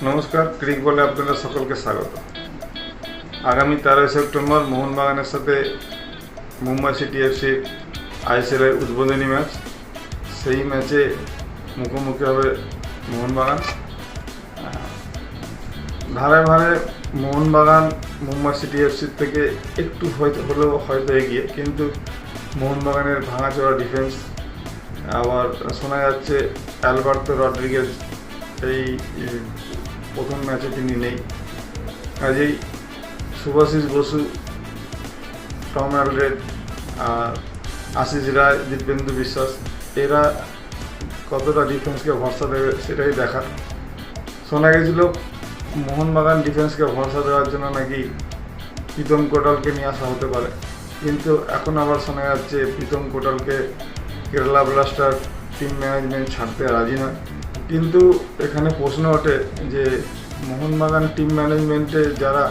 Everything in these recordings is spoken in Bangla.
নমস্কার, ক্রিক বলে আপনাদের সকলকে স্বাগত। আগামী 13 সেপ্টেম্বর মোহনবাগানের সাথে মুম্বাই সিটি এফসি আইএসএলের উদ্বোধনী ম্যাচ। সেই ম্যাচে মুখোমুখি হবে মোহনবাগান। ধারে ধারে মোহনবাগান মুম্বাই সিটি এফসির থেকে একটু হয়তো এগিয়ে, কিন্তু মোহনবাগানের ভাঙাচোরা ডিফেন্স, আবার শোনা যাচ্ছে অ্যালবার্তো রড্রিগেজ এই প্রথম ম্যাচে তিনি নেই। কাজেই শুভাশিস বসু, টম অ্যালরেড, আর আশিস রায়, দিব্যেন্দু বিশ্বাস এরা কতটা ডিফেন্সকে ভরসা দেবে সেটাই দেখার। শোনা গেছিল মোহনবাগান ডিফেন্সকে ভরসা দেওয়ার জন্য নাকি প্রীতম কোটালকে নিয়ে আসা হতে পারে, কিন্তু এখন আবার শোনা যাচ্ছে প্রীতম কোটালকে কেরালা ব্লাস্টার টিম ম্যানেজমেন্ট ছাড়তে রাজি নয়। কিন্তু এখানে প্রশ্ন ওঠে যে মোহনবাগান টিম ম্যানেজমেন্টে যারা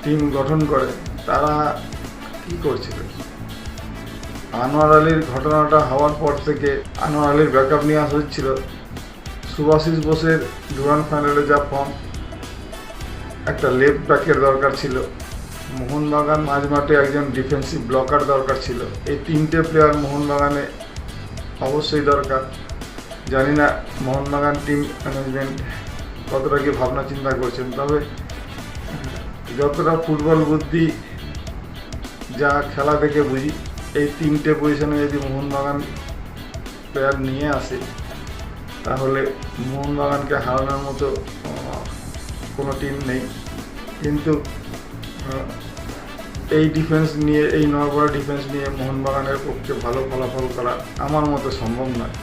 টিম গঠন করে তারা কি করছিল। আনোয়ার আলীর ঘটনাটা হওয়ার পর থেকে আনোয়ার আলীর ব্যাকআপ নিয়ে আসা হচ্ছিল। শুভাশিস বোসের ডুরান্ড ফাইনালে যা ফর্ম, একটা লেফট ব্যাকের দরকার ছিল। মোহনবাগান মাঝ মাঠে একজন ডিফেন্সিভ ব্লকার দরকার ছিল। এই তিনটে প্লেয়ার মোহনবাগানে অবশ্যই দরকার। জানি না মোহনবাগান টিম ম্যানেজমেন্ট কতটা কি ভাবনা চিন্তা করছেন, তবে যতটা ফুটবল বুদ্ধি যা খেলা থেকে বুঝি, এই তিনটে পজিশনে যদি মোহনবাগান প্লেয়ার নিয়ে আসে তাহলে মোহনবাগানকে হারানোর মতো কোনো টিম নেই। কিন্তু এই ডিফেন্স নিয়ে, এই নড়বড়া ডিফেন্স নিয়ে মোহনবাগানের পক্ষে ভালো ফলাফল করা আমার মতো সম্ভব নয়।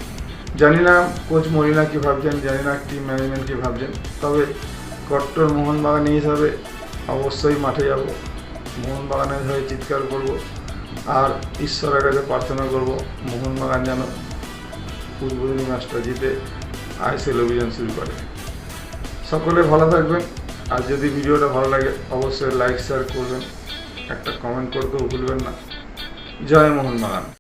জানি না কোচ মরিনা কী ভাবছেন, জানি না টিম ম্যানেজমেন্ট কী ভাবছেন, তবে কট্টর মোহনবাগানি হিসাবে অবশ্যই মাঠে যাব, মোহনবাগানের হয়ে চিৎকার করব, আর ঈশ্বরের কাছে প্রার্থনা করব মোহনবাগান যেন উদ্বোধনী ম্যাচটা জিতে আইএসএল অভিযান শুরু করে। সকলে ভালো থাকবেন, আর যদি ভিডিওটা ভালো লাগে অবশ্যই লাইক শেয়ার করবেন, একটা কমেন্ট করতেও ভুলবেন না। জয় মোহনবাগান।